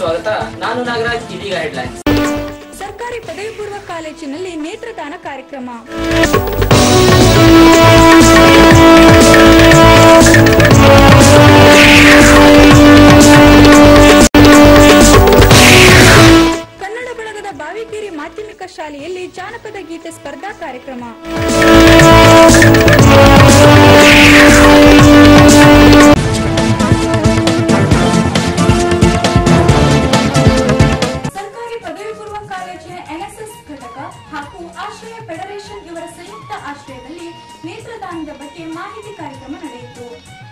ಸ್ವಾಗತ. ನಾನು ನಾಗರಾಜ್. ಇದೀಗ ಹೆಡ್ಲೈನ್ಸ್. ಸರ್ಕಾರಿ ಪದವಿ ಪೂರ್ವ ಕಾಲೇಜಿನಲ್ಲಿ ನೇತ್ರದಾನ ಕಾರ್ಯಕ್ರಮ. ಕನ್ನಡ ಬಳಗದ ಬಾವಿಕೇರಿ ಮಾಧ್ಯಮಿಕ ಶಾಲೆಯಲ್ಲಿ ಜಾನಪದ ಗೀತೆ ಸ್ಪರ್ಧಾ ಕಾರ್ಯಕ್ರಮ. ಸರ್ಕಾರಿ ಪದವಿ ಪೂರ್ವ ಕಾಲೇಜಿನ ಎನ್ಎಸ್ಎಸ್ ಘಟಕ ಹಾಗೂ ಆಶ್ರಯ ಫೆಡರೇಷನ್ ಇವರ ಸಂಯುಕ್ತ ಆಶ್ರಯದಲ್ಲಿ ನೇತ್ರದಾನದ ಬಗ್ಗೆ ಮಾಹಿತಿ ಕಾರ್ಯಕ್ರಮ ನಡೆಯಿತು.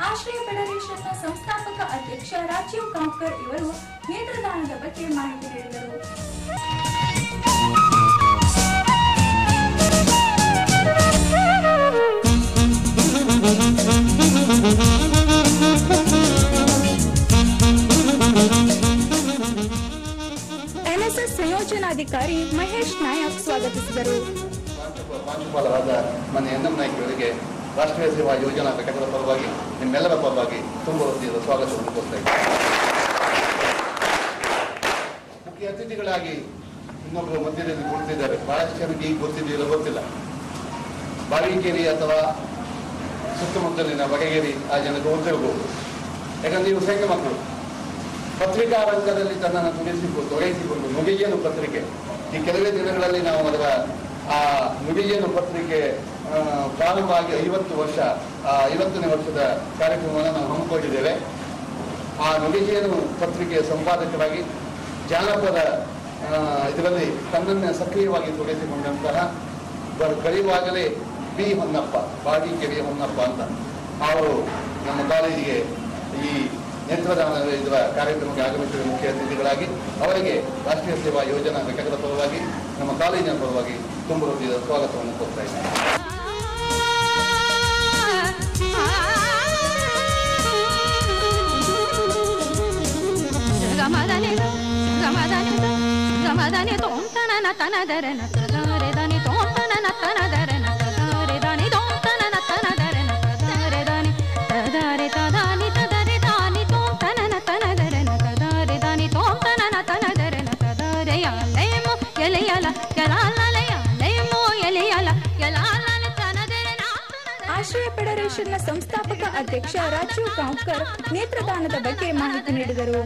ಆಶ್ರಯ ಫೆಡರೇಷನ್ನ ಸಂಸ್ಥಾಪಕ ಅಧ್ಯಕ್ಷ ರಾಜೀವ್ ಕಾಂಕರ್ ಇವರು ನೇತ್ರದಾನದ ಬಗ್ಗೆ ಮಾಹಿತಿ ನೀಡಿದರು. ಎನ್ಎಸ್ಎಸ್ ಸಂಯೋಜನಾಧಿಕಾರಿ ಮಹೇಶ್ ನಾಯಕ್ ಸ್ವಾಗತಿಸಿದರು. ಪ್ರಾಂಶುಪಾಲರಾದ ಮನೆ ಎನ್ ಎಂ ನಾಯ್ಕರಿಗೆ ರಾಷ್ಟ್ರೀಯ ಸೇವಾ ಯೋಜನಾ ಘಟಕದ ಪರವಾಗಿ ನಿಮ್ಮೆಲ್ಲರ ಪರವಾಗಿ ತುಂಬ ಹೃದಯದ ಸ್ವಾಗತವನ್ನು ಕೋರ್ತಾ ಇದ್ದೇನೆ. ಮುಖ್ಯ ಅತಿಥಿಗಳಾಗಿ ಇನ್ನೊಬ್ಬರು ಮಧ್ಯದಲ್ಲಿ ಕುಳಿತಿದ್ದಾರೆ. ಬಹಳಷ್ಟು ಜನಕ್ಕೆ ಈಗ ಗೊತ್ತಿದೆಯಲ್ಲ ಗೊತ್ತಿಲ್ಲ. ಬಾವಿಕೇರಿ ಅಥವಾ ಸುತ್ತಮುತ್ತಲಿನ ಬಗೆಗೇರಿ ಆ ಜನಕ್ಕೆ ಗೊತ್ತಿರಬಹುದು. ಯಾಕಂದ್ರೆ ನೀವು ಸಣ್ಣ ಮಕ್ಕಳು ಪತ್ರಿಕಾ ರಂಗದಲ್ಲಿ ತನ್ನನ್ನು ತೊಡಗಿಸಿಕೊಂಡು ನುಡಿಗೇನು ಪತ್ರಿಕೆ ಈ ಕೆಲವೇ ದಿನಗಳಲ್ಲಿ ನಾವು ಅದರ ಆ ನುಡಿಗೇನು ಪತ್ರಿಕೆ ಪ್ರಾರಂಭ ಆಗಿ 50ನೇ ವರ್ಷದ ಕಾರ್ಯಕ್ರಮವನ್ನು ನಾವು ಹಮ್ಮಿಕೊಂಡಿದ್ದೇವೆ. ಆ ನುಡಿಗೇನು ಪತ್ರಿಕೆಯ ಸಂಪಾದಕರಾಗಿ ಜಾನಪದ ಇದರಲ್ಲಿ ತನ್ನನ್ನೇ ಸಕ್ರಿಯವಾಗಿ ತೊಡಗಿಸಿಕೊಂಡಂತಹ ಕರೆಯುವಾಗಲೇ ಬಿ ಹೊನ್ನಪ್ಪ, ಬಾವಿಕೇರಿಯ ಹೊನ್ನಪ್ಪ ಅಂತ ಅವರು ನಮ್ಮ ಕಾಲೇಜಿಗೆ ಈ ನೇತ್ರದಾನ ಇದರ ಕಾರ್ಯಕ್ರಮಕ್ಕೆ ಆಗಮಿಸಿದ ಮುಖ್ಯ ಅತಿಥಿಗಳಾಗಿ ಅವರಿಗೆ ರಾಷ್ಟ್ರೀಯ ಸೇವಾ ಯೋಜನಾ ಘಟಕದ ಪರವಾಗಿ ನಮ್ಮ ಕಾಲೇಜಿನ ಪರವಾಗಿ ತುಂಬ ಹೃದಯದ ಸ್ವಾಗತವನ್ನು ಕೋರ್ತಾ ಇದ್ದೇನೆ. ಆಶ್ರಯ ಫೆಡರೇಷನ್ನ ಸಂಸ್ಥಾಪಕ ಅಧ್ಯಕ್ಷ ರಾಜೀವ್ ಕಾಂಕರ್ ನೇತ್ರದಾನದ ಬಗ್ಗೆ ಮಾಹಿತಿ ನೀಡಿದರು.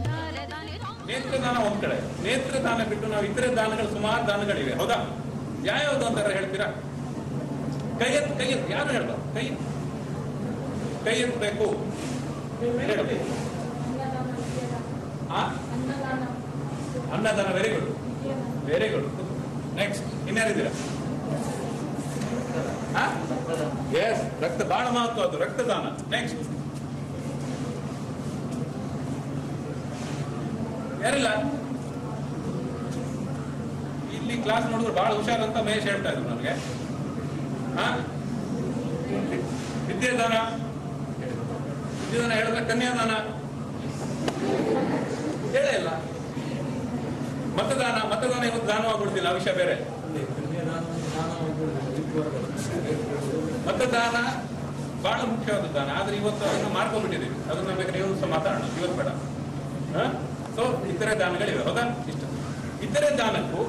ನೇತ್ರದಾನ ಒಂದ್ ಕಡೆ, ನೇತ್ರದಾನ ಬಿಟ್ಟು ನಾವು ಇತರೆ ದಾನಗಳು ಸುಮಾರು ದಾನಗಳಿವೆ. ಹೌದಾ? ಯಾವ್ಯಾವ್ದು ಅಂತಾರ ಹೇಳ್ತೀರಾ? ಕೈ ಎತ್ತು ಯಾರು ಹೇಳ್ಬಾರ? ಕೈ ಎತ್ತಬೇಕು. ಅನ್ನದಾನ. Very good. ನೆಕ್ಸ್ಟ್ ಇನ್ಯಾರಿದ್ದೀರಾ? ಎಸ್, ರಕ್ತ ಬಹಳ ಮಹತ್ವ, ಅದು ರಕ್ತದಾನ. ನೆಕ್ಸ್ಟ್ ಯಾರಿಲ್ಲ? ಇಲ್ಲಿ ಕ್ಲಾಸ್ ನೋಡಿದ್ರು ಬಹಳ ಹುಷಾರಂತ ಮಹೇಶ್ ಹೇಳ್ತಾ ಇದ್ರು ನನಗೆ. ವಿದ್ಯಾದಾನ ಹೇಳಿದ್ರೆ ಕನ್ಯಾದಾನ ಹೇಳೇ ಇಲ್ಲ. ಮತದಾನ ಇವತ್ತು ದಾನವಾಗ್ಬಿಡ್ತಿಲ್ಲ, ಆ ವಿಷಯ ಬೇರೆ. ಮತದಾನ ಬಹಳ ಮುಖ್ಯವಾದ ದಾನ, ಆದ್ರೆ ಇವತ್ತು ಅದನ್ನು ಮಾಡ್ಕೊಂಡ್ಬಿಟ್ಟಿದ್ದೀವಿ. ಅದನ್ನ ಬೇಕಾದ್ರೆ ನೀವು ಸಹ ಮಾತಾಡೋಣ, ಇವತ್ತು ಬೇಡ. ಸೊ ಇತರೆ ದಾನಗಳಿವೆ. ಹೌದಾ? ಇಷ್ಟ. ಇತರೆ ದಾನಕ್ಕೂ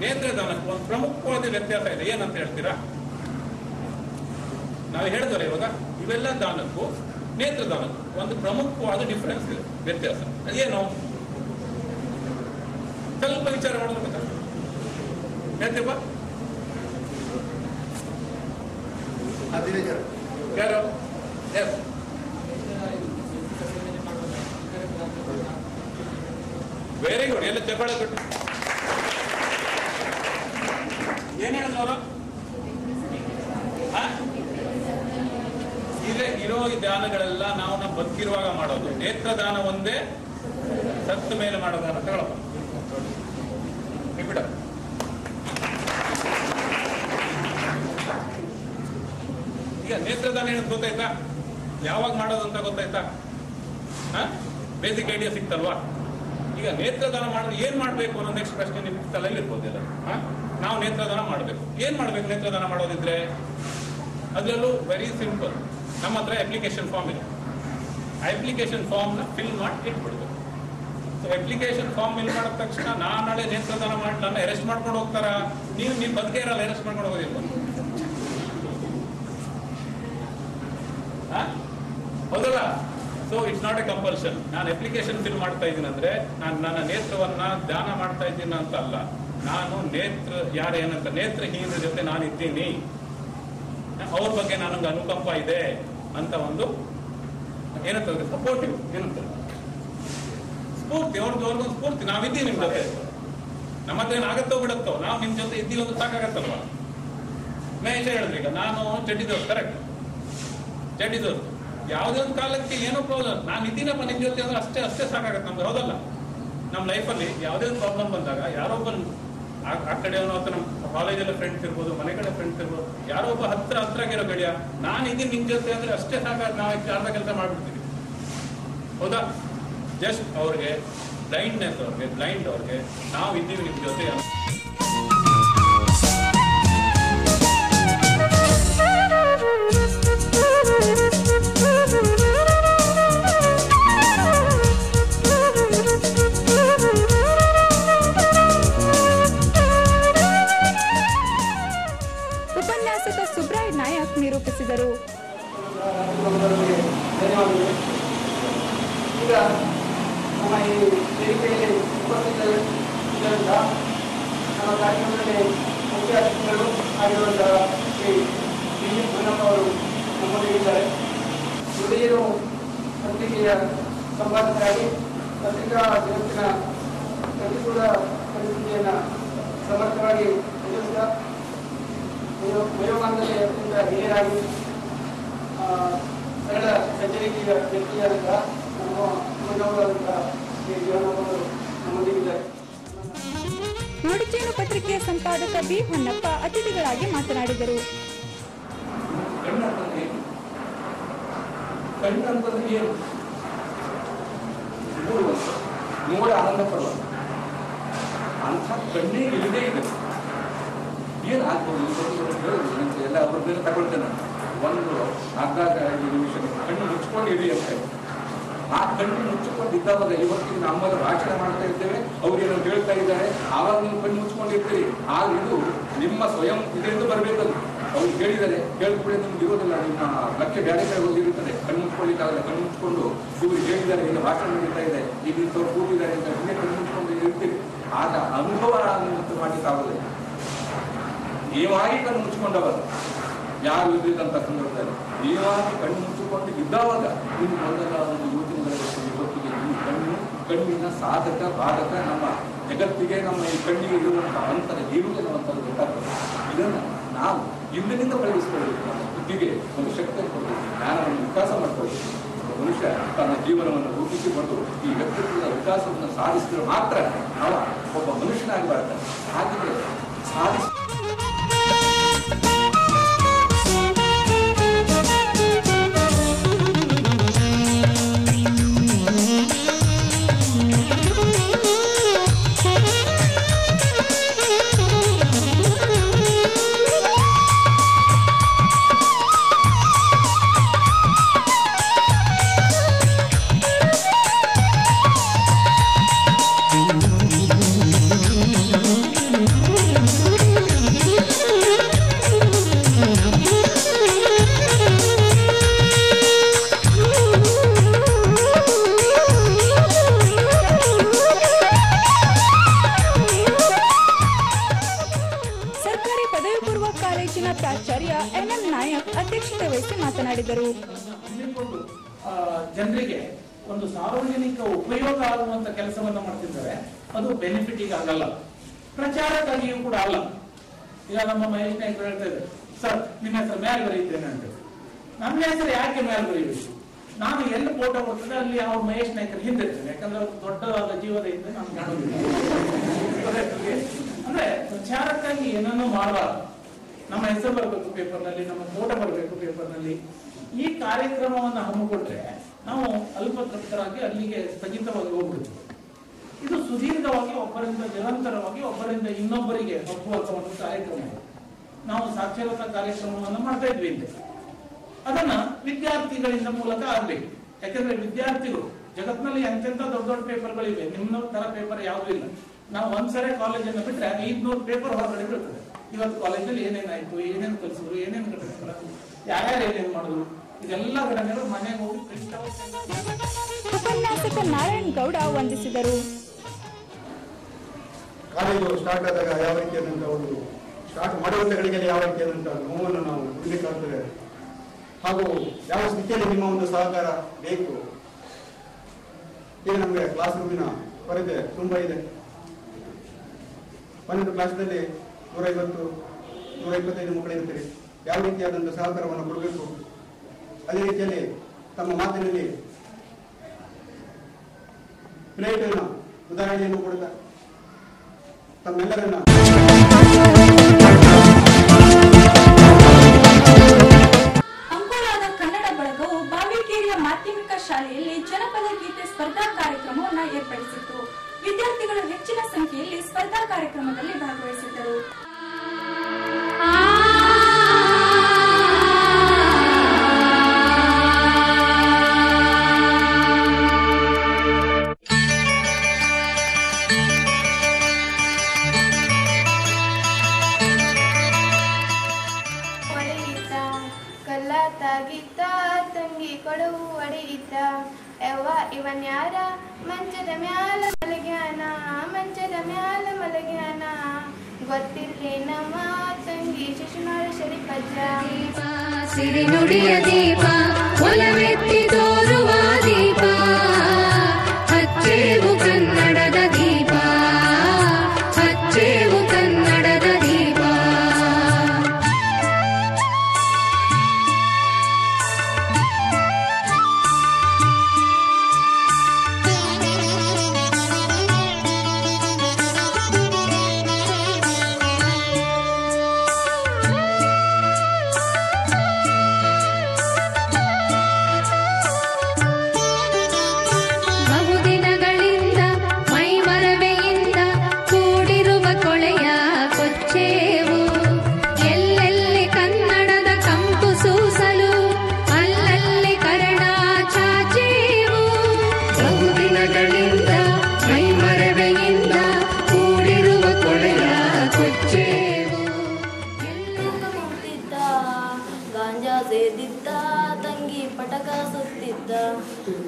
ನೇತ್ರದಾನಕ್ಕೂ ಒಂದು ಪ್ರಮುಖವಾದ ವ್ಯತ್ಯಾಸ ಇದೆ. ಏನಂತ ಹೇಳ್ತೀರಾ? ನಾವು ಹೇಳಿದ್ರೆ ಇವಾಗ ಇವೆಲ್ಲ ದಾನಕ್ಕೂ ನೇತ್ರದಾನಕ್ಕೂ ಒಂದು ಪ್ರಮುಖವಾದ ಡಿಫರೆನ್ಸ್ ಇದೆ, ವ್ಯತ್ಯಾಸ. ಅದೇನು? ಸ್ವಲ್ಪ ವಿಚಾರ ಮಾಡೋದು ಹೇಳ್ತೀವ? ಯಾರು? Yes, very good. ಎಲ್ಲ ಚಪ್ಪಾಳೆ ಕೊಟ್ಟು ಏನ್ ಹೇಳಿದ್ರು ಅವರು? ಇರೋ ದಾನಗಳೆಲ್ಲ ನಾವು ನಮ್ಮ ಬದುಕಿರುವಾಗ ಮಾಡೋದು. ನೇತ್ರದಾನ ಒಂದೇ, ಸತ್ತ ಮೇಲೆ ಮಾಡೋದಾನ ತಗೊಳಪ್ಪ. ಬಿಡ. ಈಗ ನೇತ್ರದಾನ ಏನಂತ ಗೊತ್ತಾಯ್ತಾ? ಯಾವಾಗ ಮಾಡೋದು ಅಂತ ಗೊತ್ತಾಯ್ತಾ? ಬೇಸಿಕ್ ಐಡಿಯಾ ಸಿಕ್ತಲ್ವಾ? ಈಗ ನೇತ್ರದಾನ ಮಾಡೋದು ಏನ್ ಮಾಡ್ಬೇಕು ಅನ್ನೋ ನೆಕ್ಸ್ಟ್ ಪ್ರಶ್ನೆ ನಿಮ್ಗೆ ತಲೆಯಲ್ಲಿ ಇರ್ಬೋದಿಲ್ಲ. ನಾವು ನೇತ್ರದಾನ ಮಾಡಬೇಕು. ಏನ್ ಮಾಡ್ಬೇಕು ನೇತ್ರದಾನ ಮಾಡೋದಿದ್ರೆ? ಅದರಲ್ಲೂ ವೆರಿ ಸಿಂಪಲ್. ನಮ್ಮ ಹತ್ರ ಅಪ್ಲಿಕೇಶನ್ ಫಾರ್ಮ್ ಇದೆ. ಅಪ್ಲಿಕೇಶನ್ ಫಾರ್ಮ್ ನ ಫಿಲ್ ಮಾಡಿ ಇಟ್ಬಿಡ್ಬೇಕು. ಅಪ್ಲಿಕೇಶನ್ ಫಾರ್ಮ್ ಫಿಲ್ ಮಾಡಿದ ತಕ್ಷಣ ನಾನು ನಾಳೆ ನೇತ್ರದಾನ ಮಾಡಿ ನನ್ನ ಅರೆಸ್ಟ್ ಮಾಡ್ಕೊಂಡು ಹೋಗ್ತಾರ? ನೀವು ಬದುಕೆ ಇರಲ್ಲ, ಅರೆಸ್ಟ್ ಮಾಡ್ಕೊಂಡು ಹೋಗೋದಿಲ್ಲ. ಹೌದಲ್ಲ? So it's not A compulsion. ನಾನು ಅಪ್ಲಿಕೇಶನ್ ಫಿಲ್ ಮಾಡ್ತಾ ಇದ್ದೀನಿ ಅಂದ್ರೆ ನಾನು ನನ್ನ ನೇತ್ರವನ್ನ ದಾನ ಮಾಡ್ತಾ ಇದ್ದೀನಿ ಅಂತ ಅಲ್ಲ. ನಾನು ಏನಂತ ನೇತ್ರಹೀನರ ಜೊತೆ ನಾನು ಇದ್ದೀನಿ, ಅವ್ರ ಬಗ್ಗೆ ನನಗೆ ಅನುಕಂಪ ಇದೆ ಅಂತ ಒಂದು ಏನಂತಾರೆ ಸಪೋರ್ಟಿವ್, ಏನಂತಾರೆ ಸ್ಫೂರ್ತಿ, ಅವ್ರದ್ದು ಸ್ಫೂರ್ತಿ. ನಾವಿದ್ದೀವಿ ನಿಮ್ ಜೊತೆ, ನಮ್ಮ ಹತ್ರ ಏನಾಗತ್ತೋ ಬಿಡತ್ತೋ, ನಾವು ನಿಮ್ ಜೊತೆ ಇದ್ದೀವಿ ಒಂದು ಸಾಕಾಗತ್ತಲ್ವಾ? ಮಹೇಶ ಹೇಳಿದ್ರೆ ಈಗ ನಾನು ಚಡ್ಡಿದೋರು, ಕರೆಕ್ಟ್, ಚಡ್ಡಿದೋರು ಯಾವುದೇ ಒಂದು ಕಾಲಕ್ಕೆ ಏನೋ ಪ್ರಾಬ್ಲಮ್ ನಾನು ಇದ್ದೀನಪ್ಪ ನಿಮ್ ಜೊತೆ ಅಂದ್ರೆ ಅಷ್ಟೇ ಸಾಕಾಗತ್ತೆ ನಮ್ಗೆ. ಹೌದಲ್ಲ? ನಮ್ಮ ಲೈಫಲ್ಲಿ ಯಾವುದೇ ಒಂದು ಪ್ರಾಬ್ಲಮ್ ಬಂದಾಗ ಯಾರೊಬ್ಬ ಆ ಕಡೆ ಅಥವಾ ನಮ್ಮ ಕಾಲೇಜಲ್ಲಿ ಫ್ರೆಂಡ್ಸ್ ಇರ್ಬೋದು, ಮನೆ ಕಡೆ ಫ್ರೆಂಡ್ಸ್ ಇರ್ಬೋದು, ಯಾರೋ ಒಬ್ಬ ಹತ್ತಿರ ಗೆಳೆಯ ನಾನು ಇದ್ದೀನಿ ನಿಮ್ ಜೊತೆ ಅಂದ್ರೆ ಅಷ್ಟೇ ಸಾಕಾಗ ನಾವು ಅರ್ಧ ಕೆಲಸ ಮಾಡ್ಬಿಡ್ತೀವಿ. ಹೌದಾ? ಜಸ್ಟ್ ಅವ್ರಿಗೆ ಬ್ಲೈಂಡ್ನೆಸ್, ಬ್ಲೈಂಡ್ ಅವ್ರಿಗೆ ನಾವು ಇದ್ದೀವಿ ನಿಮ್ ಜೊತೆ. ಉಪನ್ಯಾಸಕ ಸುಬ್ರಾಯ್ ನಾಯಕ್ ನಿರೂಪಿಸಿದರು. ಈಗ ನಮ್ಮ ಈ ವೇದಿಕೆಯಲ್ಲಿ ಉಪಸ್ಥಿತರಿರುವಂತಹ ನಮ್ಮ ಕಾರ್ಯಕ್ರಮದಲ್ಲಿ ಮುಖ್ಯ ಅತಿಥಿಗಳು ಆಗಿರುವಂತಹ ಶ್ರೀ ಪೂರ್ಣಪ್ಪ ಅವರು ನಮ್ಮೊಂದಿಗಿದ್ದಾರೆ. ಹಿರಿಯರು ಪತ್ರಿಕೆಯ ಸಂಪಾದಕರಾಗಿ ಪತ್ರಿಕಾ ಜಗತ್ತಿನ ಪ್ರತಿಕೂಲ ಪರಿಸ್ಥಿತಿಯನ್ನು ಸಮರ್ಥವಾಗಿ ಎದುರಿಸಿದ ವಯೋಮಾನದಲ್ಲಿ ಅತ್ಯಂತ ಹಿರಿಯರಾಗಿ ಸರಳ ಸಜ್ಜನಿಕೆಯ ವ್ಯಕ್ತಿಯಾದಂತಹ ನಮ್ಮ ಅನುಭವವಾದಂತಹ ಶ್ರೀ ಜೀವನವರು ನಮ್ಮೊಂದಿಗಿದ್ದಾರೆ. ನುಡಿಜೇನು ಪತ್ರಿಕೆಯ ಸಂಪಾದಕ ಬಿ ಹೊನ್ನಪ್ಪ ಅತಿಥಿಗಳಾಗಿ ಮಾತನಾಡಿದರು. ಕಣ್ಣಂತಂದ್ರೆ ಏನು? ನೋಡಿ ಆನಂದ ಪಡುವ ಅಂಥ ಕಣ್ಣೇ ಇಲ್ಲದೇ ಇದೆ. ಏನು ಆಗ್ಬೋದು ಎಲ್ಲ ಅವ್ರ ಮೇಲೆ ತಗೊಳ್ತೇನೆ. ಒಂದು ಅರ್ಧ 5 ನಿಮಿಷ ಕಣ್ಣು ಮುಚ್ಕೊಂಡಿರಿ ಅಂತ. ಆ ಕಣ್ಣು ಮುಚ್ಚಿಕೊಂಡಿದ್ದಾಗ ಇವತ್ತಿನ ನಮ್ಮಲ್ಲಿ ಭಾಷಣ ಮಾಡ್ತಾ ಇದ್ದೇವೆ, ಅವ್ರೇನೋ ಹೇಳ್ತಾ ಇದ್ದಾರೆ, ಆವಾಗ ನೀವು ಕಣ್ಣು ಮುಚ್ಕೊಂಡಿರ್ತೀರಿ. ಆಗ ಇದು ನಿಮ್ಮ ಸ್ವಯಂ ಇದರಿಂದ ಬರಬೇಕದು. ಅವ್ರು ಹೇಳಿದ್ದಾರೆ, ಕೇಳ್ಕೊಳ್ಳಿ ನಿಮ್ಗೆ ಇರೋದಿಲ್ಲ, ನಿಮ್ಮ ಲಕ್ಷ್ಯ ಬೇರೆ ಕಡೆ ಹೋಗಿರುತ್ತದೆ. ಕಣ್ಣು ಮುಚ್ಕೊಳ್ಳಿಕ್ಕಾಗಲ್ಲ. ಕಣ್ಣು ಮುಚ್ಕೊಂಡು ಇವರು ಹೇಳಿದ್ದಾರೆ, ಈಗ ಭಾಷಣ ನಡೀತಾ ಇದೆ, ಈಗ ಇಂಥವ್ರು ಕೂತಿದ್ದಾರೆ ಅಂತ ಹಿಂದೆ ಕಣ್ಣು ಮುಚ್ಕೊಂಡು ಇರ್ತೀರಿ. ಆಗ ಅನುಭವ ಮಾಡಲಿಕ್ಕಾಗದೆ ನೀವಾಗಿ ಕಣ್ಣು ಮುಚ್ಕೊಂಡವರು ಯಾರು ಇದ್ದಂಥ ಸಂದರ್ಭದಲ್ಲಿ ನೀವಾಗಿ ಕಣ್ಣು ಮುಚ್ಚಿಕೊಂಡು ಇದ್ದಾವಾಗ ನಿಮ್ಗೆ ಒಂದಲ್ಲ ಒಂದು ಯೋಚನೆಗಳ ಇವತ್ತಿಗೆ ಈ ಕಣ್ಣಿನ ಸಾಧಕ ಬಾಧಕ ನಮ್ಮ ಜಗತ್ತಿಗೆ ನಮ್ಮ ಈ ಕಣ್ಣಿಗೆ ಇರುವಂತಹ ಅಂತರ ಏನು ಅನ್ನುವಂಥದ್ದು ಗೊತ್ತಾಗ್ತದೆ. ಇದನ್ನು ನಾವು ಇಂದಿನಿಂದ ಬೆಳೆಸಿಕೊಳ್ಳಬೇಕು. ನಮ್ಮ ಬುದ್ಧಿಗೆ ಒಂದು ಶಕ್ತಿಯನ್ನು ಕೊಡಬೇಕು, ಜ್ಞಾನವನ್ನು ವಿಕಾಸ ಮಾಡಿಕೊಳ್ಬೇಕು. ಮನುಷ್ಯ ತನ್ನ ಜೀವನವನ್ನು ರೂಪಿಸಿಕೊಂಡು ಈ ವ್ಯಕ್ತಿತ್ವದ ವಿಕಾಸವನ್ನು ಸಾಧಿಸಿದ್ರೆ ಮಾತ್ರ ನಾವು ಒಬ್ಬ ಮನುಷ್ಯನಾಗಿ ಬರ್ತಾನೆ. ಹಾಗೆ ಸಾಧಿಸಿ ಪ್ರಾಚಾರ್ಯ NM ನಾಯಕ್ ಅಧ್ಯಕ್ಷತೆ ವಹಿಸಿ ಮಾತನಾಡಿದರು. ಜನರಿಗೆ ಒಂದು ಸಾರ್ವಜನಿಕ ಉಪಯೋಗ ಆಗುವಂತ ಕೆಲಸವನ್ನ ಮಾಡ್ತಿದ್ದಾರೆ. ಅದು ಬೆನಿಫಿಟ್ ಆಗಲ್ಲ, ಪ್ರಚಾರಕ್ಕಾಗಿಯೂ ಕೂಡ ಅಲ್ಲ. ಈಗ ನಮ್ಮ ಮಹೇಶ್ ನಾಯ್ಕರು ಹೇಳ್ತಾ ಇದ್ದಾರೆ, ಸರ್ ನಿಮ್ಮ ಹೆಸರು ಮೇಲೆ ಬರೀತೇನೆ ಅಂತ. ನನ್ನ ಹೆಸರು ಯಾಕೆ ಮೇಲೆ ಬರೀಬೇಕು? ನಾನು ಎಲ್ಲಿ ಫೋಟೋ ಕೊಡ್ತೇನೆ ಅಲ್ಲಿ ಅವ್ರ ಮಹೇಶ್ ನಾಯ್ಕರು ಹಿಂದಿರ್ತೇನೆ. ಯಾಕಂದ್ರೆ ಅವ್ರು ದೊಡ್ಡವಾದ ಜೀವದ ಹಿಂದೆ ನಾನು ಕಾಣುವುದಿಲ್ಲ. ಅಂದ್ರೆ ಪ್ರಚಾರಕ್ಕಾಗಿ ಏನನ್ನೂ ಮಾಡಬಾರ್ದು. ನಮ್ಮ ಹೆಸರು ಬರಬೇಕು ಪೇಪರ್ನಲ್ಲಿ, ನಮ್ಮ ಫೋಟೋ ಬರಬೇಕು ಪೇಪರ್ನಲ್ಲಿ. ಈ ಕಾರ್ಯಕ್ರಮವನ್ನು ಹಮ್ಮಿಕೊಂಡ್ರೆ ನಾವು ಅಲ್ಪತೃಪ್ತರಾಗಿ ಅಲ್ಲಿಗೆ ಸ್ಥಗಿತವಾಗಿ ಹೋಗ್ಬಿಡ್ತೀವಿ. ಇದು ಸುದೀರ್ಘವಾಗಿ ಒಬ್ಬರಿಂದ ನಿರಂತರವಾಗಿ ಒಬ್ಬರಿಂದ ಇನ್ನೊಬ್ಬರಿಗೆ ಹಬ್ಬುವಂತ ಒಂದು ಕಾರ್ಯಕ್ರಮ. ನಾವು ಸಾಕ್ಷರತಾ ಕಾರ್ಯಕ್ರಮವನ್ನು ಮಾಡ್ತಾ ಇದ್ವಿ ಹಿಂದೆ. ಅದನ್ನ ವಿದ್ಯಾರ್ಥಿಗಳಿಂದ ಮೂಲಕ ಆಗ್ಬೇಕು. ಯಾಕಂದ್ರೆ ವಿದ್ಯಾರ್ಥಿಗಳು ಜಗತ್ತಿನಲ್ಲಿ ಎಂತೆಂತ ದೊಡ್ಡ ದೊಡ್ಡ ಪೇಪರ್ಗಳಿವೆ, ನಿಮ್ಮ ತರ ಪೇಪರ್ ಯಾವುದೂ ಇಲ್ಲ. ನಾವು ಒಂದ್ಸರಿ ಕಾಲೇಜನ್ನು ಬಿಟ್ರೆ 500 ಪೇಪರ್ ಹೊರಗಡೆ ಬೀಳ್ತದೆ. ಇವತ್ತು ಕಾಲೇಜಲ್ಲಿ ಏನೇನಾಯ್ತು, ಏನೇನು ಕಲಿಸಿದ್ರು, ಏನೇನು ಘಟನೆಗಳು, ಯಾರ್ಯಾರು ಏನೇನು ಮಾಡಿದ್ರು, ಇದೆಲ್ಲ ಘಟನೆಗಳು ಮನೆಗೆ ಹೋಗಿ ಪ್ರಿಂಟ್ ಔಟ್. ಉಪನ್ಯಾಸಕ ನಾರಾಯಣ್ ಗೌಡ ವಂದಿಸಿದರು. ಕಾಲೇಜು ಸ್ಟಾರ್ಟ್ ಆದಾಗ ಯಾವ ರೀತಿಯಾದಂಥ ಒಂದು ಸ್ಟಾರ್ಟ್ ಮಾಡುವಂಥ ಗಳಿಗೆ ಯಾವ ರೀತಿಯಾದಂಥ ನೋವನ್ನು ನಾವು ನೋಡಬೇಕಾಗ್ತದೆ, ಹಾಗೂ ಯಾವ ಸ್ಥಿತಿಯಲ್ಲಿ ನಿಮ್ಮ ಒಂದು ಸಹಕಾರ ಬೇಕು. ಈಗ ನಮಗೆ ಕ್ಲಾಸ್ ರೂಮಿನ ಕೊರತೆ ತುಂಬ ಇದೆ. 12 ಕ್ಲಾಸ್ನಲ್ಲಿ 150-125 ಮಕ್ಕಳಿರ್ತೀರಿ. ಯಾವ ರೀತಿಯಾದಂಥ ಸಹಕಾರವನ್ನು ಕೊಡಬೇಕು, ಅದೇ ರೀತಿಯಲ್ಲಿ ತಮ್ಮ ಮಾತಿನಲ್ಲಿ ಪ್ಲೇಟಿನ ಉದಾಹರಣೆಯನ್ನು ಕೊಡ್ತಾ ತಮ್ಮೆಲ್ಲರನ್ನ ಅಂಕೋಲಾದ ಕನ್ನಡ ಬಳಗವು ಬಾವಿಕೇರಿಯ ಮಾಧ್ಯಮಿಕ ಶಾಲೆಯಲ್ಲಿ ಜನಪದ ಗೀತೆ ಸ್ಪರ್ಧಾ ಕಾರ್ಯಕ್ರಮವನ್ನು ಏರ್ಪಡಿಸಿತ್ತು. ವಿದ್ಯಾರ್ಥಿಗಳು ಹೆಚ್ಚಿನ ಸಂಖ್ಯೆಯಲ್ಲಿ ಸ್ಪರ್ಧಾ ಕಾರ್ಯಕ್ರಮದಲ್ಲಿ ಭಾಗವಹಿಸಿದ್ದರು. ತಂಗಿ ಕೊಡವು ಒಡೆಯಿತ ಯವ್ವ ಇವನ್ಯಾರ ಮಂಚದ ಮ್ಯಾಲ ಮಲಗ್ಯಾನ, ಮಂಚದ ಮ್ಯಾಲ ಮಲಗ್ಯಾನ, ಗೊತ್ತಿರ್ಲಿ ನಮ್ಮ ತಂಗಿ ಶಿಶುನಾಳ ಶರೀಫಜ್ಜ. ಸಿರಿ ನುಡಿಯ ದೀಪ ಒಲವೆತ್ತಿ ತೋರುವ ದೀಪ, ಹಚ್ಚೇವು ಕನ್ನಡದ ದೀಪ, ಹಚ್ಚೇವು ಕನ್ನಡದ ದೀಪ.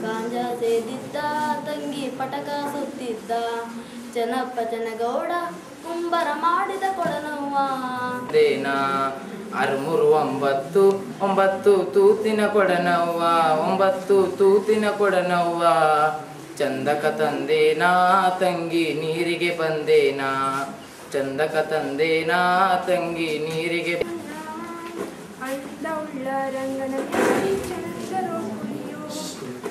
ಗಾಂಜಾ ಸೇದಿದ್ದ ತಂಗಿ ಪಟಕ ಸುತ್ತಿದ್ದ, ಜನಪ್ಪ ಜನಗೌಡ ಕುಂಬರ ಮಾಡಿದ ಕೊಡನವ್ವ. 639 ತೂತಿನ ಕೊಡನವ್ವ, 9 ತೂತಿನ ಕೊಡನವ್ವ. ಚಂದಕ ತಂದೇನಾ ತಂಗಿ ನೀರಿಗೆ ಬಂದೇನಾ, ಚಂದಕ ತಂದೇನಾ ತಂಗಿ ನೀರಿಗೆ. ಅಂದವುಳ್ಳ ರಂಗನ ಚಂದರೋ ಕುಳಿಯೋ,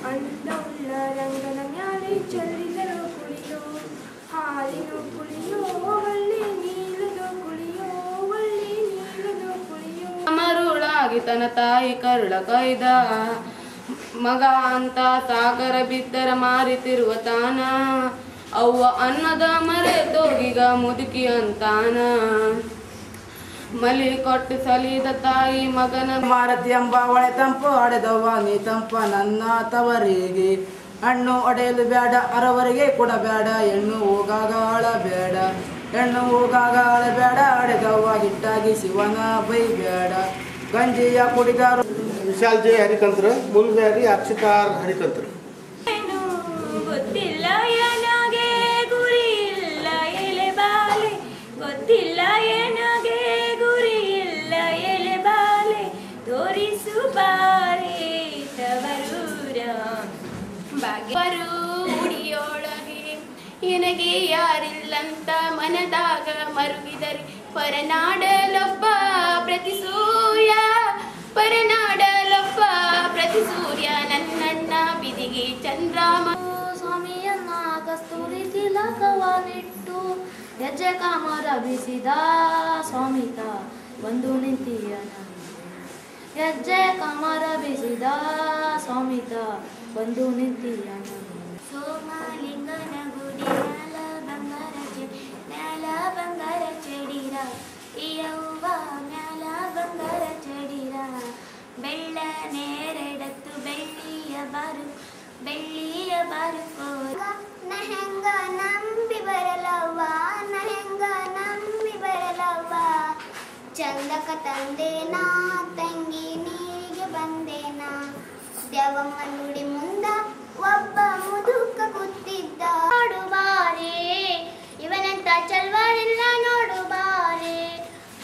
ಅಂದವುಳ್ಳ ರಂಗನ ಮ್ಯಾಲೆ ಚೆಲ್ಲಿದರೋ ಕುಳಿಯೋ, ಹಾಲಿನ ಕುಳಿಯೋ ಒಳ್ಳೆ ನೀಲದೋ ಕುಳಿಯೋ, ಒಳ್ಳೆ ನೀಲದೋ ಕುಳಿಯೋ. ಮರುಳಾಗಿ ತನ್ನ ತಾಯಿ ಕರುಳ ಕೈದ ಮಗ ಅಂತ ಸಾಗರ ಬಿದ್ದರ ಮಾರಿತಿರುವ ತಾನ, ಅವ್ವ ಅನ್ನದ ಮರೆತೋಗಿಗ ಮುದುಕಿ ಅಂತಾನ. ಮಲಿ ಕೊಟ್ಟು ಸಲಿದ ತಾಯಿ ಮಗನ ಮಾರತಿ ಎಂಬ ಒಳೆ ತಂಪು ಅಡೆದವ್ವ ನೀ ತಂಪ ನನ್ನ ತವರಿಗೆ. ಹಣ್ಣು ಒಡೆಯಲು ಬೇಡ ಅರವರಿಗೆ ಕೊಡಬೇಡ, ಹೆಣ್ಣು ಹೋಗಾಗ ಅಳಬೇಡ, ಹೆಣ್ಣು ಹೋಗಾಗ ಅಳಬೇಡ. ಅಡೆದವ್ವ ಹಿಟ್ಟಾಗಿ ಶಿವನ ಬೈಬೇಡ. ಗಂಜಿಯ ಕುಡಿದಾರು ವಿಶಾಲ್ ಜೆ ಹರಿಕಂತ್ರ, ಮುಲ್ಗಾರಿ ಅಕ್ಷತಾರ್ ಹರಿಕಂತ್ರ. ಗೊತ್ತಿಲ್ಲ ಏನಾಗೆ ಗುರಿ ಇಲ್ಲ ಎಲೆ ಬಾಲೆ, ಗೊತ್ತಿಲ್ಲ ಏನಾಗೆ ಗುರಿ ಇಲ್ಲ ಎಲೆ ಬಾಲೆ, ತೋರಿಸು ಬಾರೆ ತವರೂರ ಭಾಗ್ಯರು ಉಡಿಯೊಳಗೆ ಎನಗೆ ಯಾರಿಲ್ಲಂತ ಮನದಾಗ ಮರುಗಿದರೆ, ಪರನಾಡಲೊಬ್ಬ ಪ್ರತಿ ಸೂರ್ಯ, ಪರನಾಡಲೊಬ್ಬ ಪ್ರತಿ ಸೂರ್ಯ, ನನ್ನಣ್ಣ ಬಿದಿಗೆ ಚಂದ್ರಾಮ. ಸ್ವಾಮಿಯನ್ನ ಕಸ್ತೂರಿ ತಿಲಕವನಿಟ್ಟು ಹೆಜ್ಜೆ ಕಾಮರ ಬಿಸಿದ ಸ್ವಾಮಿತ ಬಂದು ನಿಂತಿಯನ, ಹೆಜ್ಜೆ ಕಾಮರ ಬಿಸಿದ ಸ್ವಾಮಿತ ಬಂದು ನಿಂತಿಯನ. ಸೋಮಲಿಂಗನ ಗುಡಿ ಮ್ಯಾಲ ಬಂಗಾರ ಮ್ಯಾಲ ಬಂಗಾರ ಚಡಿರ, ಯವ್ವ ಮ್ಯಾಲ ಬಂಗಾರ ಚಡಿರ, ಬೆಳ್ಳ ನೇರೆಡತ್ತು ಬೆಳ್ಳಿಯ ಬಾರು, ಬೆಳ್ಳಿಯ ಬಾರುಕೋ ನ ಹೆಂಗ ನಂಬಿ ಬರಲವ್ವ ನ ಹೆಂಗ ನಂಬಿ ಬರಲವ್ವ ಚಂದಕ ತಂದೇನಾ ತಂಗಿ ನೀರಿಗೆ ಬಂದೇನಾ ದೇವಮ್ಮ ನುಡಿ ಮುಂದ ಒಬ್ಬ ಮುದುಕ ಕೂತಿದ್ದ ನೋಡುಬಾರೆ ಇವನಂತ ಚಲ್ವಾರಿಲ್ಲ ನೋಡುಬಾರೆ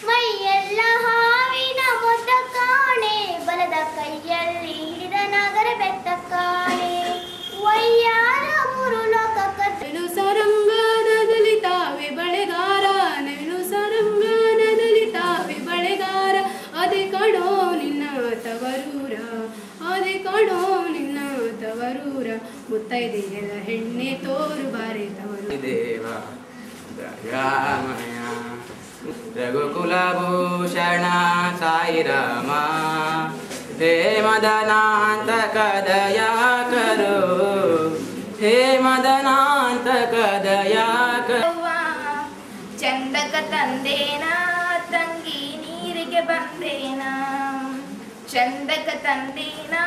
ಮೈಯೆಲ್ಲ ಹಾವಿನ ಮೊತ್ತ ಕಾಣೆ ಬಲದ ಕೈಯಲ್ಲಿ ಹಿಡಿದ ನಾಗರ ಬೆತ್ತ ಕಾಣೆ ವಯ್ಯಾರ ಮೂರು ಲೋಕ ಕತ್ತಲು ಸರಂಗನದಲ್ಲಿ ತಾವೆ ಬಳೆಗಾರ ನವಿಲು ಸರಂಗನದಲ್ಲಿ ತಾವೆ ಬಳೆಗಾರ ಅದೇ ಕಡೋ ನಿನ್ನ ತವರೂರ ಅದೇ ಕಡೋ ನಿನ್ನ ತವರೂರ ಮುತ್ತೈದೆಯರ ಹೆಣ್ಣೆ ತೋರು ಬಾರೆ ತವರು ದೇವ ದಯಾಮಯ ರಘುಕುಲಭೂಷಣ ಸಾಯಿ ರಾಮ ಹೇ ಮದನಾಂತಕ ದಯಾ ಕರೋ ಹೇ ಮದನಾಂತಕ ದಯಾ ಕರೋ ಚಂದಕ ತಂದೇನಾ ತಂಗಿ ನೀರಿಗೆ ಬಂದೇನಾ ಚಂದಕ ತಂದೇನಾ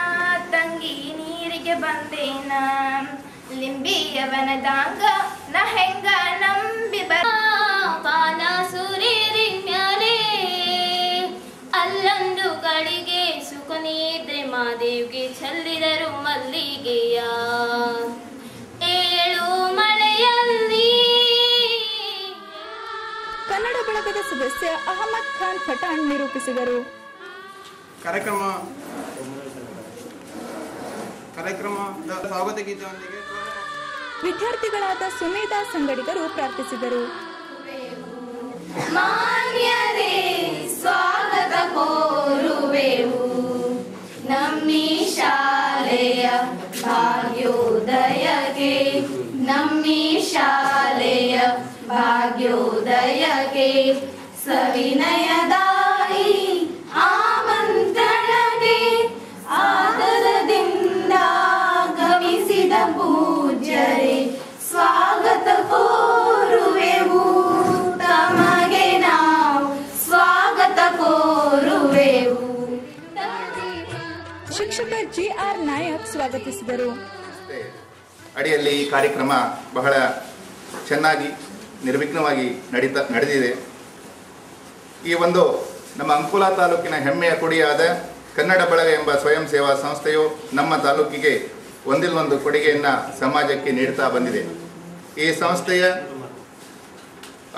ತಂಗಿ ನೀರಿಗೆ ಬಂದೇನಾ ಲಿಂಬಿಯವನದಾಗ ನ ಹೆಂಗ ನಂಬಿ ಪಾನ ಸೂರ್ಯರಿನ್ಯಾಲೆ ಅಲ್ಲೊಂದು ಕಡೆಗೆ ಸುಖನಿದ್ರೆ ಮಾದೇವ್ಗೆ ಚೆಲ್ಲಿದರು ಮಲ್ಲಿಗೆಯ ಏಳು ಮಳೆಯಲ್ಲಿ ಕನ್ನಡ ಬಳಗದ ಸದಸ್ಯ ಅಹಮದ್ ಖಾನ್ ಪಠಾಣ್ ನಿರೂಪಿಸಿದರು. ಕಾರ್ಯಕ್ರಮದ ಸ್ವಾಗತ ಗೀತೆಯೊಂದಿಗೆ ವಿದ್ಯಾರ್ಥಿಗಳಾದ ಸುಮೇಧಾ ಸಂಗಡಿಗರು ಪ್ರಾರ್ಥಿಸಿದರು. ಮಾನ್ಯರೇ ಸ್ವಾಗತ ಕೋರುವೆವು ನಮ್ಮಿ ಶಾಲೆಯ ಭಾಗ್ಯೋದಯಕ್ಕೆ ನಮ್ಮಿ ಶಾಲೆಯ ಭಾಗ್ಯೋದಯಕ್ಕೆ ಸವಿನಯದಾಯಿ ಆಮಂತ್ರಣಕ್ಕೆ ಆದರದಿಂದ ಗಮಿಸಿದ ಪೂಜ್ಯರೇ ಸ್ವಾಗತ ಕೋರುವೆವು ತಮಗೆ ನಾವು ಸ್ವಾಗತ ಕೋರುವೆವು. ಶಿಕ್ಷಕ GR ನಾಯಕ್ ಸ್ವಾಗತಿಸಿದರು. ಅಡಿಯಲ್ಲಿ ಈ ಕಾರ್ಯಕ್ರಮ ಬಹಳ ಚೆನ್ನಾಗಿ ನಿರ್ವಿಘ್ನವಾಗಿ ನಡೆದಿದೆ. ಈ ಒಂದು ನಮ್ಮ ಅಂಕೋಲಾ ತಾಲೂಕಿನ ಹೆಮ್ಮೆಯ ಕೊಡಿಯಾದ ಕನ್ನಡ ಬಳಗ ಎಂಬ ಸ್ವಯಂ ಸೇವಾ ಸಂಸ್ಥೆಯು ನಮ್ಮ ತಾಲೂಕಿಗೆ ಒಂದಿಲ್ಲೊಂದು ಕೊಡುಗೆಯನ್ನು ಸಮಾಜಕ್ಕೆ ನೀಡ್ತಾ ಬಂದಿದೆ. ಈ ಸಂಸ್ಥೆಯ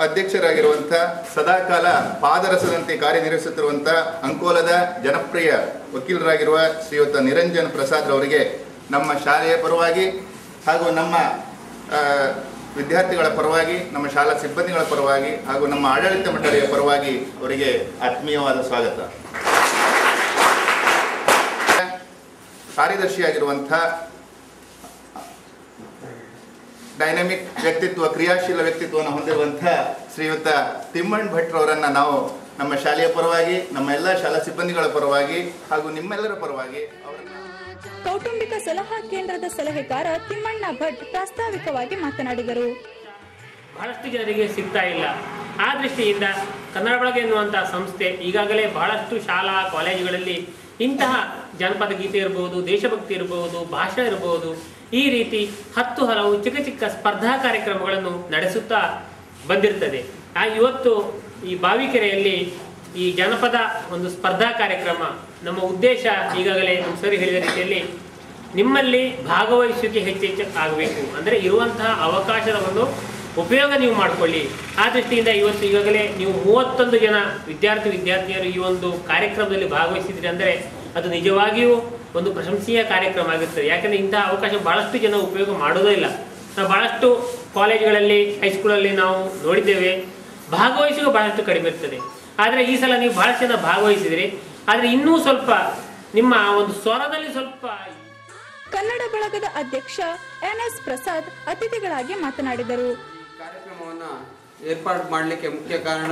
ಅಧ್ಯಕ್ಷರಾಗಿರುವಂಥ ಸದಾಕಾಲ ಪಾದರಸದಂತೆ ಕಾರ್ಯನಿರ್ವಹಿಸುತ್ತಿರುವಂಥ ಅಂಕೋಲದ ಜನಪ್ರಿಯ ವಕೀಲರಾಗಿರುವ ಶ್ರೀಯುತ ನಿರಂಜನ್ ಪ್ರಸಾದ್ ಅವರಿಗೆ ನಮ್ಮ ಶಾಲೆಯ ಪರವಾಗಿ ಹಾಗೂ ನಮ್ಮ ವಿದ್ಯಾರ್ಥಿಗಳ ಪರವಾಗಿ, ನಮ್ಮ ಶಾಲಾ ಸಿಬ್ಬಂದಿಗಳ ಪರವಾಗಿ ಹಾಗೂ ನಮ್ಮ ಆಡಳಿತ ಮಂಡಳಿಯ ಪರವಾಗಿ ಅವರಿಗೆ ಆತ್ಮೀಯವಾದ ಸ್ವಾಗತ. ಕಾರ್ಯದರ್ಶಿಯಾಗಿರುವಂಥ ಡೈನಮಿಕ್ ವ್ಯಕ್ತಿತ್ವ, ಕ್ರಿಯಾಶೀಲ ವ್ಯಕ್ತಿತ್ವವನ್ನು ಹೊಂದಿರುವಂಥ ಶ್ರೀಯುತ ತಿಮ್ಮಣ್ಣ ಭಟ್ರವರನ್ನು ನಾವು ನಮ್ಮ ಶಾಲೆಯ ಪರವಾಗಿ, ನಮ್ಮ ಎಲ್ಲ ಶಾಲಾ ಸಿಬ್ಬಂದಿಗಳ ಪರವಾಗಿ ಹಾಗೂ ನಿಮ್ಮೆಲ್ಲರ ಪರವಾಗಿ ಕೌಟುಂಬಿಕ ಸಲಹಾ ಕೇಂದ್ರದ ಸಲಹೆಗಾರ ತಿಮ್ಮಣ್ಣ ಭಟ್ ಪ್ರಾಸ್ತಾವಿಕವಾಗಿ ಮಾತನಾಡಿದರು. ಬಹಳಷ್ಟು ಜನರಿಗೆ ಸಿಗ್ತಾ ಇಲ್ಲ. ಆ ದೃಷ್ಟಿಯಿಂದ ಕನ್ನಡ ಬಳಗ ಎನ್ನುವಂತಹ ಸಂಸ್ಥೆ ಈಗಾಗಲೇ ಬಹಳಷ್ಟು ಶಾಲಾ ಕಾಲೇಜುಗಳಲ್ಲಿ ಇಂತಹ ಜನಪದ ಗೀತೆ ಇರಬಹುದು, ದೇಶಭಕ್ತಿ ಇರಬಹುದು, ಭಾಷಣ ಇರಬಹುದು, ಈ ರೀತಿ ಹಲವು ಚಿಕ್ಕ ಚಿಕ್ಕ ಸ್ಪರ್ಧಾ ಕಾರ್ಯಕ್ರಮಗಳನ್ನು ನಡೆಸುತ್ತಾ ಬಂದಿರ್ತದೆ. ಇವತ್ತು ಈ ಬಾವಿಕೆರೆಯಲ್ಲಿ ಈ ಜನಪದ ಒಂದು ಸ್ಪರ್ಧಾ ಕಾರ್ಯಕ್ರಮ, ನಮ್ಮ ಉದ್ದೇಶ ಈಗಾಗಲೇ ಸರಿ ಹೇಳಿದ ರೀತಿಯಲ್ಲಿ ನಿಮ್ಮಲ್ಲಿ ಭಾಗವಹಿಸುವಿಕೆ ಹೆಚ್ಚು ಆಗಬೇಕು. ಅಂದರೆ ಇರುವಂತಹ ಅವಕಾಶದ ಒಂದು ಉಪಯೋಗ ನೀವು ಮಾಡಿಕೊಳ್ಳಿ. ಆ ದೃಷ್ಟಿಯಿಂದ ಇವತ್ತು ಈಗಾಗಲೇ ನೀವು 31 ಜನ ವಿದ್ಯಾರ್ಥಿನಿಯರು ಈ ಒಂದು ಕಾರ್ಯಕ್ರಮದಲ್ಲಿ ಭಾಗವಹಿಸಿದ್ರಿ ಅಂದರೆ ಅದು ನಿಜವಾಗಿಯೂ ಒಂದು ಪ್ರಶಂಸನೀಯ ಕಾರ್ಯಕ್ರಮ ಆಗಿರ್ತದೆ. ಯಾಕಂದರೆ ಇಂತಹ ಅವಕಾಶ ಬಹಳಷ್ಟು ಜನ ಉಪಯೋಗ ಮಾಡೋದೇ ಇಲ್ಲ. ನಾವು ಬಹಳಷ್ಟು ಕಾಲೇಜುಗಳಲ್ಲಿ, ಹೈಸ್ಕೂಲಲ್ಲಿ ನಾವು ನೋಡಿದ್ದೇವೆ, ಭಾಗವಹಿಸುವ ಬಹಳಷ್ಟು ಕಡಿಮೆ ಇರ್ತದೆ. ಆದರೆ ಈ ಸಲ ನೀವು ಬಹಳಷ್ಟು ಜನ ಭಾಗವಹಿಸಿದ್ರಿ. ಆದರೆ ಇನ್ನೂ ಸ್ವಲ್ಪ ನಿಮ್ಮ ಒಂದು ಸ್ವರದಲ್ಲಿ ಸ್ವಲ್ಪ. ಕನ್ನಡ ಬಳಗದ ಅಧ್ಯಕ್ಷ NS ಪ್ರಸಾದ್ ಅತಿಥಿಗಳಾಗಿ ಮಾತನಾಡಿದರು. ಕಾರ್ಯಕ್ರಮವನ್ನು ಏರ್ಪಾಡು ಮಾಡಲಿಕ್ಕೆ ಮುಖ್ಯ ಕಾರಣ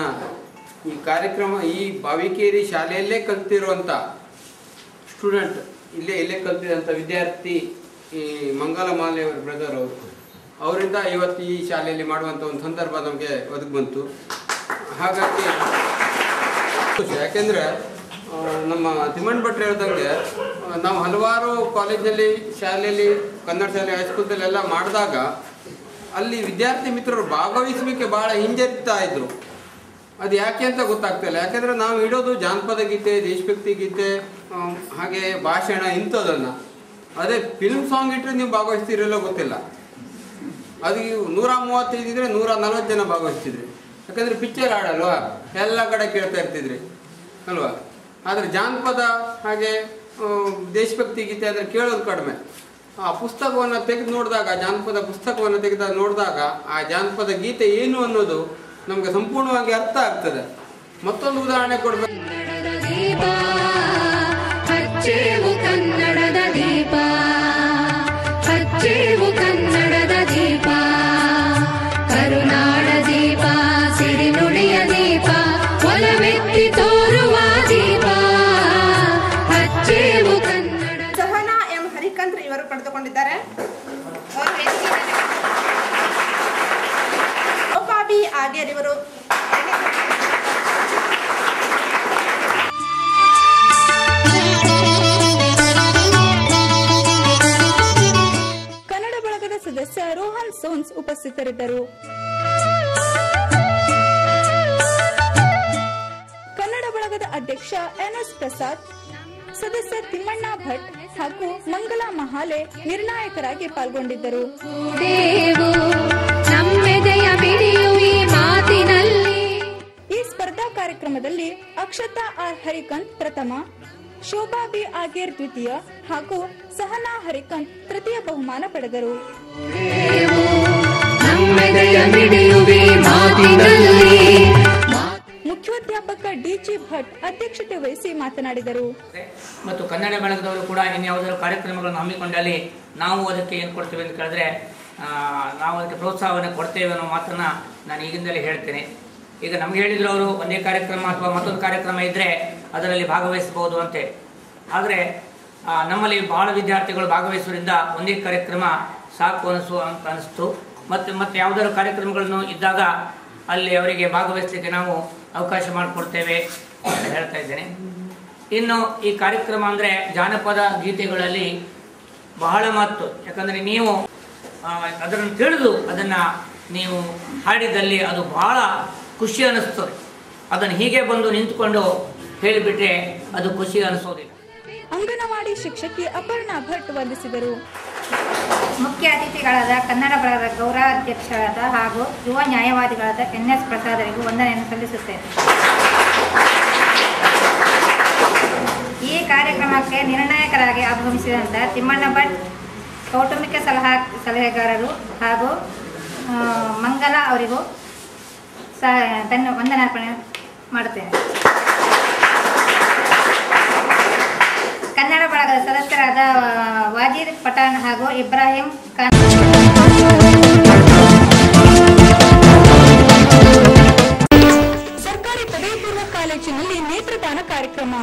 ಈ ಕಾರ್ಯಕ್ರಮ ಈ ಬಾವಿಕೇರಿ ಶಾಲೆಯಲ್ಲೇ ಕಲ್ತಿರುವಂಥ ಸ್ಟೂಡೆಂಟ್, ಇಲ್ಲೇ ಕಲ್ತಿದಂಥ ವಿದ್ಯಾರ್ಥಿ ಈ ಮಂಗಲ ಮಾಲೆಯವರ ಬ್ರದರ್ ಅವರಿಂದ ಇವತ್ತು ಈ ಶಾಲೆಯಲ್ಲಿ ಮಾಡುವಂಥ ಒಂದು ಸಂದರ್ಭ ನಮಗೆ ಒದಗಿ ಬಂತು. ಹಾಗಾಗಿ ಯಾಕೆಂದರೆ ನಮ್ಮ ತಿಮ್ಮಣ್ಣ ಭಟ್ರು ಹೇಳ್ದಂಗೆ ನಾವು ಹಲವಾರು ಕಾಲೇಜಲ್ಲಿ ಶಾಲೆಯಲ್ಲಿ ಕನ್ನಡ ಶಾಲೆ ಹೈಸ್ಕೂಲ್ದಲ್ಲೆಲ್ಲ ಮಾಡಿದಾಗ ಅಲ್ಲಿ ವಿದ್ಯಾರ್ಥಿ ಮಿತ್ರರು ಭಾಗವಹಿಸಲಿಕ್ಕೆ ಭಾಳ ಹಿಂಜರಿತಾ ಇದ್ರು. ಅದು ಯಾಕೆ ಅಂತ ಗೊತ್ತಾಗ್ತಿಲ್ಲ. ಯಾಕೆಂದರೆ ನಾವು ಇಡೋದು ಜಾನಪದ ಗೀತೆ, ದೇಶಭಕ್ತಿ ಗೀತೆ, ಹಾಗೆ ಭಾಷಣ ಇಂಥದ್ದನ್ನು. ಅದೇ ಫಿಲ್ಮ್ ಸಾಂಗ್ ಇಟ್ಟರೆ ನೀವು ಭಾಗವಹಿಸ್ತಿರಲ್ಲೋ ಗೊತ್ತಿಲ್ಲ. ಅದು 135 ಇದ್ದರೆ 140 ಜನ ಭಾಗವಹಿಸ್ತಿದ್ರಿ. ಯಾಕಂದರೆ ಪಿಕ್ಚರ್ ಹಾಡಲ್ವಾ, ಎಲ್ಲ ಕಡೆ ಕೇಳ್ತಾ ಇರ್ತಿದ್ರಿ ಅಲ್ವಾ. ಆದರೆ ಜಾನಪದ ಹಾಗೆ ದೇಶಭಕ್ತಿ ಗೀತೆ ಆದರೆ ಕೇಳೋದು ಕಡಿಮೆ. ಆ ಪುಸ್ತಕವನ್ನು ತೆಗೆದು ನೋಡಿದಾಗ, ಜಾನಪದ ಪುಸ್ತಕವನ್ನು ತೆಗೆದು ನೋಡಿದಾಗ ಆ ಜಾನಪದ ಗೀತೆ ಏನು ಅನ್ನೋದು ನಮಗೆ ಸಂಪೂರ್ಣವಾಗಿ ಅರ್ಥ ಆಗ್ತದೆ. ಮತ್ತೊಂದು ಉದಾಹರಣೆ ಕೊಡಬೇಕು. ಹಚ್ಚೇವು ಕನ್ನಡದ ದೀಪ, ಹಚ್ಚೇವು ಕನ್ನಡದ ದೀಪ, ಕರುನಾಡ ದೀಪ, ಸಿರಿನುಡಿಯ ದೀಪ, ಒಲವೆತ್ತಿ ತೋರುವ ದೀಪ, ಹಚ್ಚೇವು ಕನ್ನಡ. ಸಹನಾ ಎಂ ಹರಿಕಂತ್ರ ಇವರು ಪಡೆದುಕೊಂಡಿದ್ದಾರೆ. ಬಿ ಆಗೇರ್ ಇವರು ಕನ್ನಡ ಬಳಗದ ಸದಸ್ಯ ರೋಹನ್ ಸೋನ್ಸ್ ಉಪಸ್ಥಿತರಿದ್ದರು. ಕನ್ನಡ ಬಳಗದ ಅಧ್ಯಕ್ಷ ಎನ್ಎಸ್ ಪ್ರಸಾದ್, ಸದಸ್ಯ ತಿಮ್ಮಣ್ಣ ಭಟ್ ಹಾಗೂ ಮಂಗಲಾ ಮಹಾಲೆ ನಿರ್ಣಾಯಕರಾಗಿ ಪಾಲ್ಗೊಂಡಿದ್ದರು. ಈ ಸ್ಪರ್ಧಾ ಕಾರ್ಯಕ್ರಮದಲ್ಲಿ ಅಕ್ಷತಾ ಆರ್ ಹರಿಕಂತ್ ಪ್ರಥಮ, ಶೋಭಾ ಬಿ ಆಗೇರ್ ದ್ವಿತೀಯ ಹಾಗೂ ಸಹನಾ ಹರಿಕಂತ್ ತೃತೀಯ ಬಹುಮಾನ ಪಡೆದರು. ಮುಖ್ಯೋಧ್ಯಾಪಕ ಡಿಜಿ ಭಟ್ ಅಧ್ಯಕ್ಷತೆ ವಹಿಸಿ ಮಾತನಾಡಿದರು. ಮತ್ತು ಕನ್ನಡ ಬಳಗದವರು ಕೂಡ ಇನ್ಯಾವುದಾದ್ರು ಕಾರ್ಯಕ್ರಮಗಳನ್ನು ಹಮ್ಮಿಕೊಂಡಲ್ಲಿ ನಾವು ಅದಕ್ಕೆ ಏನು ಕೊಡ್ತೇವೆ ಅಂತ ಕೇಳಿದ್ರೆ ನಾವು ಅದಕ್ಕೆ ಪ್ರೋತ್ಸಾಹವನ್ನು ಕೊಡ್ತೇವೆ ಅನ್ನೋ ಮಾತನ್ನು ನಾನು ಈಗಿಂದಲೇ ಹೇಳ್ತೇನೆ. ಈಗ ನಮ್ಗೆ ಹೇಳಿದ್ರು ಅವರು ಒಂದೇ ಕಾರ್ಯಕ್ರಮ ಅಥವಾ ಮತ್ತೊಂದು ಕಾರ್ಯಕ್ರಮ ಇದ್ದರೆ ಅದರಲ್ಲಿ ಭಾಗವಹಿಸಬಹುದು ಅಂತೆ. ಆದರೆ ನಮ್ಮಲ್ಲಿ ಬಹಳ ವಿದ್ಯಾರ್ಥಿಗಳು ಭಾಗವಹಿಸೋದ್ರಿಂದ ಒಂದೇ ಕಾರ್ಯಕ್ರಮ ಸಾಕು ಅನಿಸ್ತು. ಮತ್ತೆ ಯಾವುದಾದ್ರು ಕಾರ್ಯಕ್ರಮಗಳನ್ನು ಇದ್ದಾಗ ಅಲ್ಲಿ ಅವರಿಗೆ ಭಾಗವಹಿಸಲಿಕ್ಕೆ ನಾವು ಅವಕಾಶ ಮಾಡಿಕೊಡ್ತೇವೆ ಅಂತ ಹೇಳ್ತಾ ಇದ್ದೇನೆ. ಇನ್ನು ಈ ಕಾರ್ಯಕ್ರಮ ಅಂದರೆ ಜಾನಪದ ಗೀತೆಗಳಲ್ಲಿ ಬಹಳ ಮಹತ್ವ. ಯಾಕಂದರೆ ನೀವು ಅದನ್ನು ತಿಳಿದು ಅದನ್ನು ನೀವು ಹಾಡಿದಲ್ಲಿ ಅದು ಬಹಳ ಖುಷಿ ಅನ್ನಿಸ್ತದೆ. ಅದನ್ನು ಹೀಗೆ ಬಂದು ನಿಂತುಕೊಂಡು ಹೇಳಿಬಿಟ್ರೆ ಅದು ಖುಷಿ ಅನಿಸೋದಿಲ್ಲ. ಅಂಗನವಾಡಿ ಶಿಕ್ಷಕಿ ಅಪರ್ಣಾ ಭಟ್ ವಂದಿಸಿದರು. ಮುಖ್ಯ ಅತಿಥಿಗಳಾದ ಕನ್ನಡ ಬಳಗದ ಗೌರವಾಧ್ಯಕ್ಷರಾದ ಹಾಗೂ ಯುವ ನ್ಯಾಯವಾದಿಗಳಾದ ಎನ್ಎಸ್ ಪ್ರಸಾದರಿಗೂ ವಂದನೆಯನ್ನು ಸಲ್ಲಿಸುತ್ತೇನೆ. ಈ ಕಾರ್ಯಕ್ರಮಕ್ಕೆ ನಿರ್ಣಾಯಕರಾಗಿ ಆಗಮಿಸಿದಂಥ ತಿಮ್ಮಣ್ಣ ಭಟ್, ಕೌಟುಂಬಿಕ ಸಲಹೆಗಾರರು ಹಾಗೂ ಮಂಗಲ ಅವರಿಗೂ ವಂದನಾರ್ಪಣೆ ಮಾಡುತ್ತೇನೆ. ಕನ್ನಡ ಬಳಗದ ಸದಸ್ಯರಾದ ವಾಜೀದ್ ಪಠಾಣ್ ಹಾಗೂ ಇಬ್ರಾಹಿಂ ಖಾನ್. ಸರ್ಕಾರಿ ಪದವಿ ಪೂರ್ವ ಕಾಲೇಜಿನಲ್ಲಿ ನೇತ್ರದಾನ ಕಾರ್ಯಕ್ರಮ.